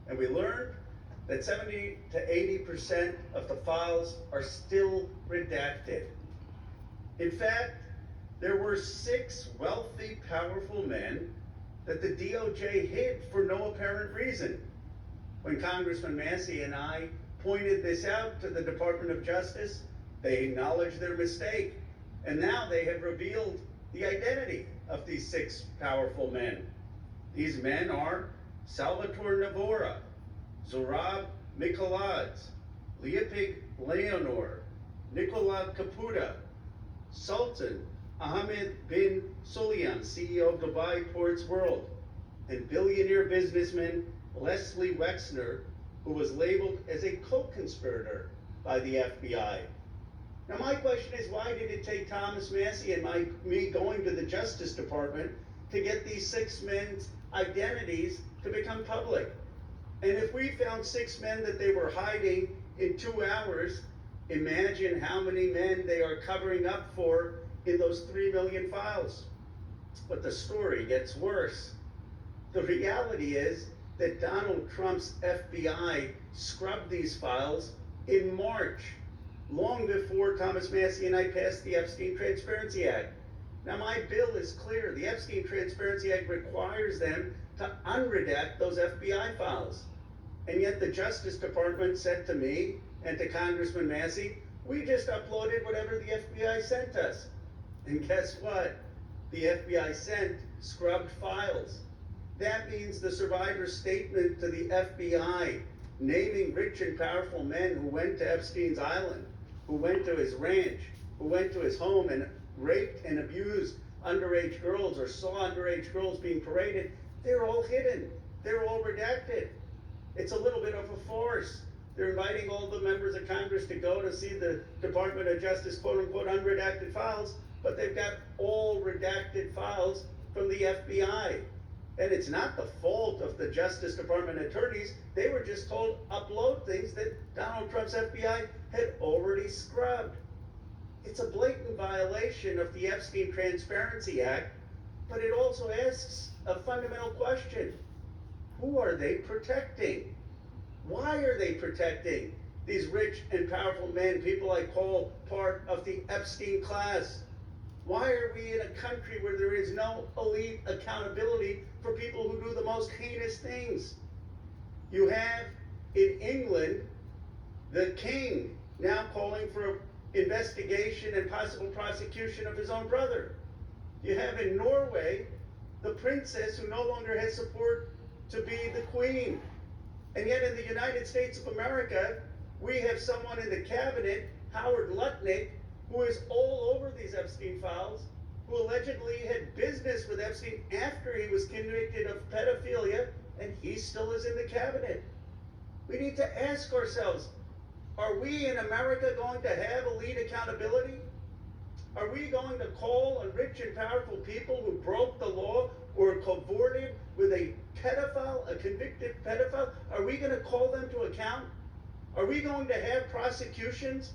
And we learned that 70 to 80% of the files are still redacted. In fact, there were 6 wealthy, powerful men that the DOJ hid for no apparent reason. When Congressman Massey and I pointed this out to the Department of Justice, they acknowledged their mistake. And now they have revealed the identity of these 6 powerful men. These men are Salvatore Navora, Zorab Mikoladze, Leopig Leonor, Nicola Caputa, Sultan Ahmed bin Sulayem, CEO of Dubai Ports World, and billionaire businessman Leslie Wexner, who was labeled as a co-conspirator by the FBI. Now my question is, why did it take Thomas Massey and me going to the Justice Department to get these 6 men's identities to become public? And if we found 6 men that they were hiding in 2 hours, imagine how many men they are covering up for in those 3 million files. But the story gets worse. The reality is that Donald Trump's FBI scrubbed these files in March, long before Thomas Massey and I passed the Epstein Transparency Act. Now my bill is clear. The Epstein Transparency Act requires them to unredact those FBI files. And yet the Justice Department said to me and to Congressman Massey, we just uploaded whatever the FBI sent us. And guess what? The FBI sent scrubbed files. That means the survivor's statement to the FBI, naming rich and powerful men who went to Epstein's island, who went to his ranch, who went to his home and raped and abused underage girls or saw underage girls being paraded, they're all hidden. They're all redacted. It's a little bit of a farce. They're inviting all the members of Congress to go to see the Department of Justice, quote unquote, unredacted files, but they've got all redacted files from the FBI. And it's not the fault of the Justice Department attorneys. They were just told upload things that Donald Trump's FBI had already scrubbed. It's a blatant violation of the Epstein Transparency Act, but it also asks a fundamental question. Who are they protecting? Why are they protecting these rich and powerful men, people I call part of the Epstein class? Why are we in a country where there is no elite accountability for people who do the most heinous things? You have in England the king now calling for investigation and possible prosecution of his own brother. You have in Norway the princess who no longer has support to be the queen. And yet in the United States of America, we have someone in the cabinet, Howard Lutnick, who is all over these Epstein files, who allegedly had business with Epstein after he was convicted of pedophilia, and he still is in the cabinet. We need to ask ourselves, are we in America going to have elite accountability? Are we going to call on rich and powerful people who broke the law or cavorted with a pedophile, a convicted pedophile? Are we going to call them to account? Are we going to have prosecutions